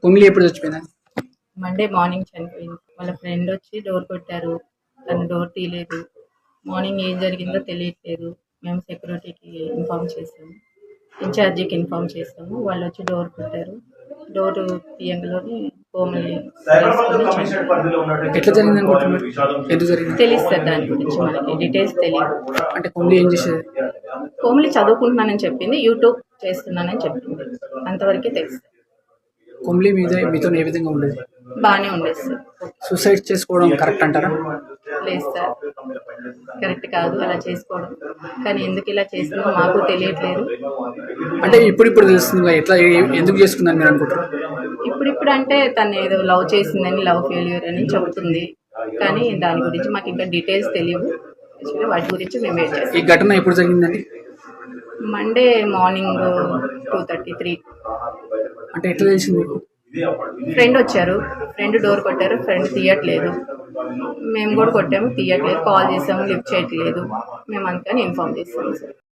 కుమిలి ఎప్పుడు చచ్చిపోయిందా? Monday morning చనిపోయింది. వాళ్ళ ఫ్రెండ్ వచ్చి డోర్ కొట్టారు. తను డోర్ తీయలేదు. మార్నింగ్ ఏం జరిగిందో తెలియట్లేదు. మేము సెక్యూరిటీకి ఇన్ఫామ్ చేసాము, ఇన్ఛార్జికి ఇన్ఫామ్ చేసాము. వాళ్ళు వచ్చి డోర్ కొట్టారు. డోర్ తీయంగానే కోమలి ఎట్లా జరిగింది అనుకుంటున్నారు? ఎందుకు జరిగింది తెలుస్తుంది. దాని గురించి మనకి డీటెయిల్స్ తెలియదు. అంటే కుమిలి ఏం చేసేది? కోమలి చదువుకుంటున్నానని చెప్పింది, యూట్యూబ్ చేస్తున్నానని చెప్పింది. అంతవరకే తెలుస్తుంది. కుమిలి మీతో ఏ విధంగా ఉండేది? బాగానే ఉండేది సార్. సూసైడ్ చేసుకోవడం కరెక్ట్ అంటారా? లేదు సార్, కరెక్ట్ కాదు అలా చేసుకోవడం. కానీ ఎందుకు ఇలా చేస్తుందో మాకు తెలియట్లేదు. అంటే ఇప్పుడు తెలుస్తుంది ఎట్లా ఎందుకు చేసుకుందని మీరు అనుకుంటారు? ఇప్పుడు అంటే తను ఏదో లవ్ చేసిందని, లవ్ ఫెయిల్యూర్ అని చెబుతుంది. కానీ దాని గురించి మాకు ఇంకా డీటెయిల్స్ తెలియవు. యాక్చువల్లీ వాటి గురించి మేము వెయిట్ చేస్తాం. ఈ ఘటన ఎప్పుడు జరిగిందండి? Monday morning 2:33. అంటే ఎట్లా తెలిసింది మీకు? ఫ్రెండ్ వచ్చారు, ఫ్రెండ్ డోర్ కొట్టారు, ఫ్రెండ్ తీయట్లేదు. మేము కూడా కొట్టాము, తీయట్లేదు. కాల్ చేసాము, లిఫ్ట్ చేయట్లేదు. మేము అందుకని ఇన్ఫామ్ చేసాము సార్.